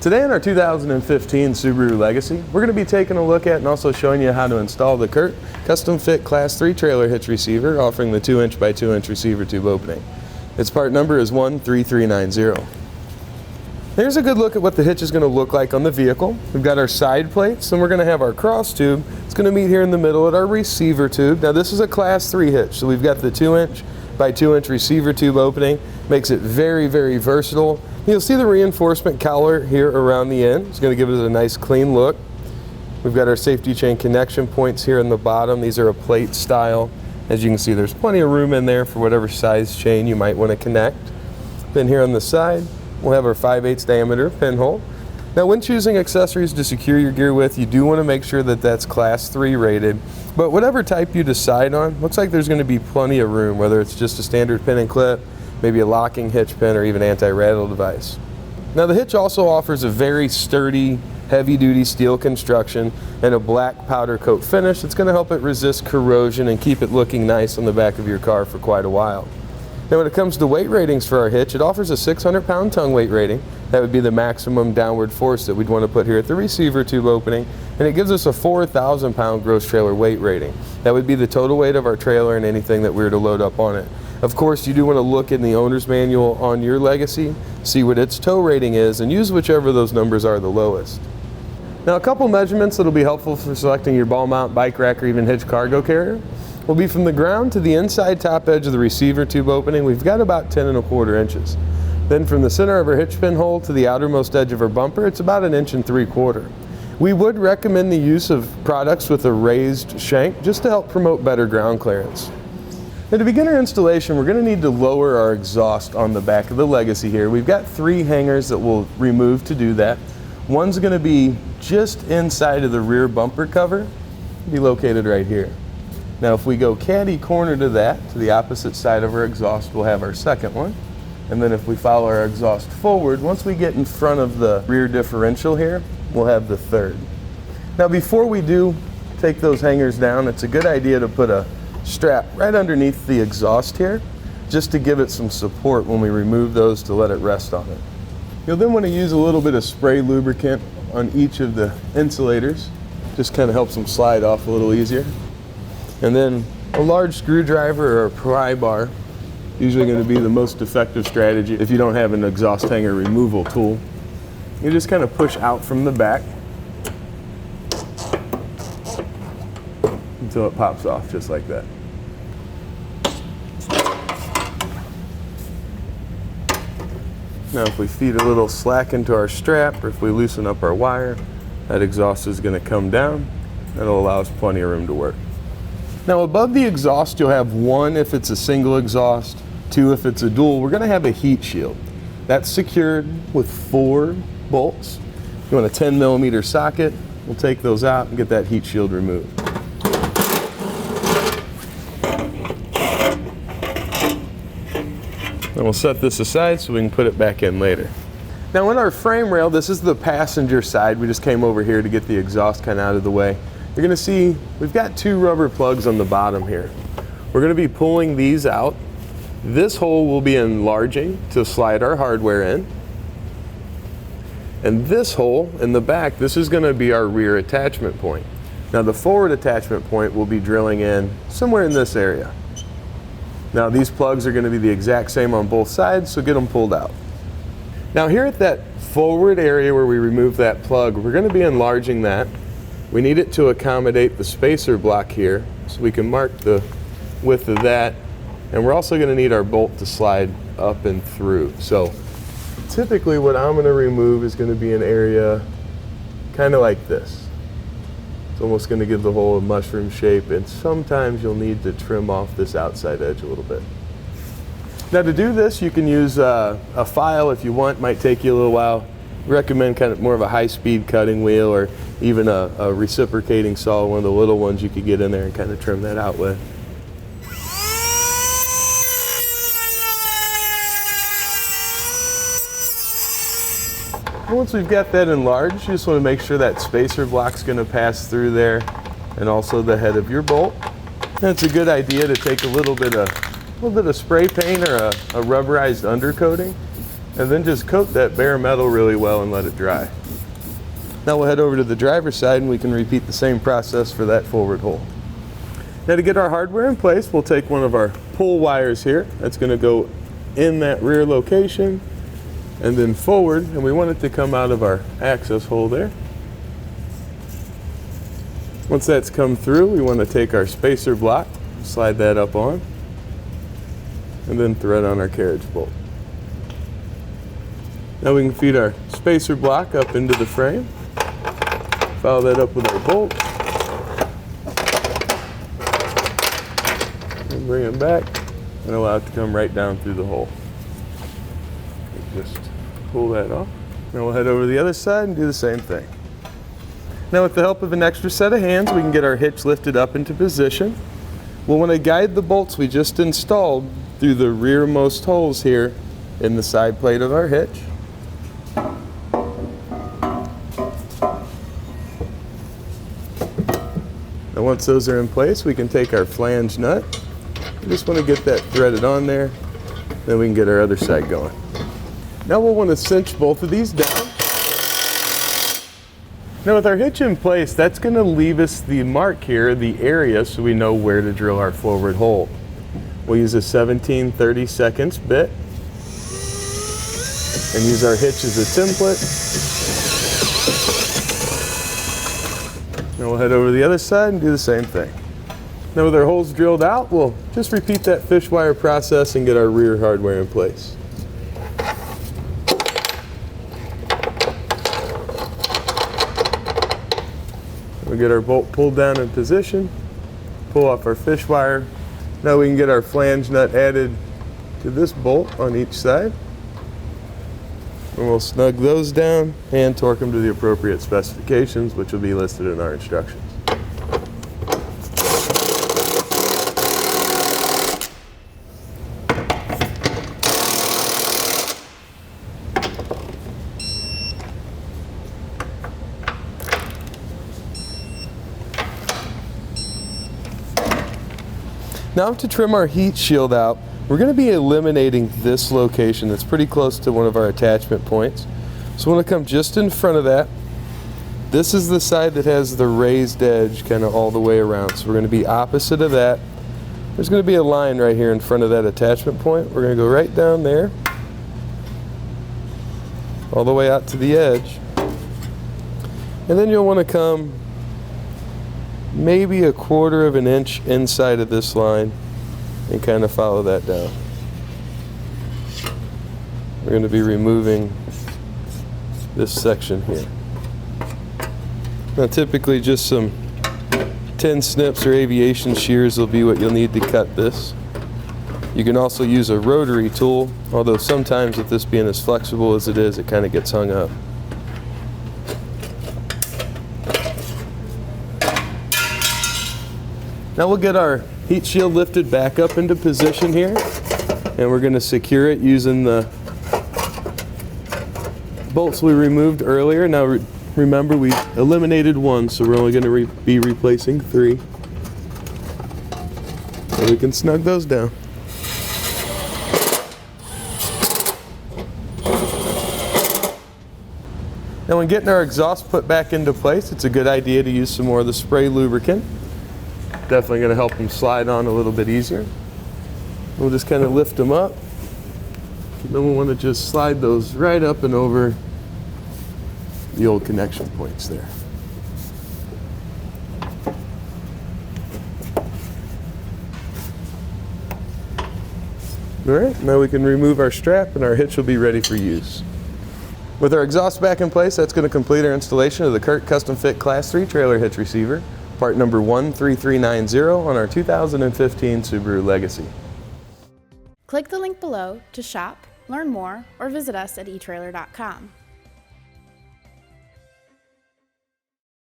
Today in our 2015 Subaru Legacy, we're going to be taking a look at and also showing you how to install the CURT custom fit Class 3 trailer hitch receiver, offering the 2" by 2" receiver tube opening. Its part number is 13390. Here's a good look at what the hitch is going to look like on the vehicle. We've got our side plates, and we're going to have our cross tube. It's going to meet here in the middle at our receiver tube. Now this is a Class 3 hitch, so we've got the 2" by 2" receiver tube opening. Makes it very, very versatile. You'll see the reinforcement cowler here around the end. It's going to give it a nice clean look. We've got our safety chain connection points here in the bottom. These are a plate style. As you can see, there's plenty of room in there for whatever size chain you might want to connect. Then here on the side, we'll have our 5/8 diameter pinhole. Now when choosing accessories to secure your gear with, you do want to make sure that that's Class 3 rated. But whatever type you decide on, looks like there's going to be plenty of room, whether it's just a standard pin and clip, maybe a locking hitch pin, or even anti-rattle device. Now the hitch also offers a very sturdy, heavy-duty steel construction and a black powder coat finish that's going to help it resist corrosion and keep it looking nice on the back of your car for quite a while. Now when it comes to weight ratings for our hitch, it offers a 600-pound tongue weight rating. That would be the maximum downward force that we'd want to put here at the receiver tube opening, and it gives us a 4,000-pound gross trailer weight rating. That would be the total weight of our trailer and anything that we were to load up on it. Of course, you do want to look in the owner's manual on your Legacy, see what its tow rating is, and use whichever those numbers are the lowest. Now a couple measurements that will be helpful for selecting your ball mount, bike rack, or even hitch cargo carrier will be from the ground to the inside top edge of the receiver tube opening. We've got about 10 1/4 inches. Then from the center of our hitch pin hole to the outermost edge of our bumper, it's about 1 3/4 inches. We would recommend the use of products with a raised shank just to help promote better ground clearance. Now to begin our installation, we're going to need to lower our exhaust on the back of the Legacy here. We've got 3 hangers that we'll remove to do that. One's going to be just inside of the rear bumper cover, be located right here. Now if we go caddy corner to that, to the opposite side of our exhaust, we'll have our second one. And then if we follow our exhaust forward, once we get in front of the rear differential here, we'll have the third. Now before we do take those hangers down, it's a good idea to put a strap right underneath the exhaust here, just to give it some support when we remove those, to let it rest on it. You'll then want to use a little bit of spray lubricant on each of the insulators. Just kind of helps them slide off a little easier. And then a large screwdriver or a pry bar, usually going to be the most effective strategy if you don't have an exhaust hanger removal tool. You just kind of push out from the back until it pops off, just like that. Now if we feed a little slack into our strap, or if we loosen up our wire, that exhaust is going to come down. That'll allow us plenty of room to work. Now above the exhaust, you'll have 1 if it's a single exhaust, 2 if it's a dual. We're going to have a heat shield. That's secured with 4 bolts. You want a 10mm socket, we'll take those out and get that heat shield removed. And we'll set this aside so we can put it back in later. Now in our frame rail, this is the passenger side. We just came over here to get the exhaust kind of out of the way. You're going to see we've got 2 rubber plugs on the bottom here. We're going to be pulling these out. This hole will be enlarging to slide our hardware in. And this hole in the back, this is going to be our rear attachment point. Now the forward attachment point will be drilling in somewhere in this area. Now these plugs are going to be the exact same on both sides, so get them pulled out. Now here at that forward area where we remove that plug, we're going to be enlarging that. We need it to accommodate the spacer block here, so we can mark the width of that. And we're also going to need our bolt to slide up and through. So typically what I'm going to remove is going to be an area kind of like this. It's almost going to give the hole a mushroom shape, and sometimes you'll need to trim off this outside edge a little bit. Now to do this, you can use a file if you want. Might take you a little while. Recommend kind of more of a high-speed cutting wheel, or even a reciprocating saw, one of the little ones you could get in there and kind of trim that out with. Once we've got that enlarged, you just want to make sure that spacer block's going to pass through there, and also the head of your bolt. And it's a good idea to take a little bit of spray paint or a rubberized undercoating and then just coat that bare metal really well and let it dry. Now we'll head over to the driver's side and we can repeat the same process for that forward hole. Now to get our hardware in place, we'll take one of our pull wires here. That's going to go in that rear location and then forward, and we want it to come out of our access hole there. Once that's come through, we want to take our spacer block, slide that up on, and then thread on our carriage bolt. Now we can feed our spacer block up into the frame, follow that up with our bolt, and bring it back and allow it to come right down through the hole. Just pull that off. Now we'll head over to the other side and do the same thing. Now with the help of an extra set of hands, we can get our hitch lifted up into position. We'll want to guide the bolts we just installed through the rearmost holes here in the side plate of our hitch. Now once those are in place, we can take our flange nut. We just want to get that threaded on there, then we can get our other side going. Now we'll want to cinch both of these down. Now with our hitch in place, that's going to leave us the mark here, the area, so we know where to drill our forward hole. We'll use a 17/32 bit and use our hitch as a template. Now we'll head over to the other side and do the same thing. Now with our holes drilled out, we'll just repeat that fish wire process and get our rear hardware in place. We'll get our bolt pulled down in position, pull off our fish wire. Now we can get our flange nut added to this bolt on each side. And we'll snug those down and torque them to the appropriate specifications, which will be listed in our instructions. Now to trim our heat shield out, we're going to be eliminating this location that's pretty close to one of our attachment points. So we want to come just in front of that. This is the side that has the raised edge kind of all the way around. So we're going to be opposite of that. There's going to be a line right here in front of that attachment point. We're going to go right down there, all the way out to the edge. And then you'll want to come maybe 1/4 of an inch inside of this line and kind of follow that down. We're going to be removing this section here. Now typically just some tin snips or aviation shears will be what you'll need to cut this. You can also use a rotary tool, although sometimes with this being as flexible as it is, it kind of gets hung up. Now we'll get our heat shield lifted back up into position here, and we're going to secure it using the bolts we removed earlier. Now remember, we eliminated one, so we're only going to be replacing 3. So we can snug those down. Now when getting our exhaust put back into place, it's a good idea to use some more of the spray lubricant. Definitely going to help them slide on a little bit easier. We'll just kind of lift them up. And then we'll want to just slide those right up and over the old connection points there. All right, now we can remove our strap and our hitch will be ready for use. With our exhaust back in place, that's going to complete our installation of the CURT Custom Fit Class 3 Trailer Hitch Receiver, part number 13390 on our 2015 Subaru Legacy. Click the link below to shop, learn more, or visit us at etrailer.com.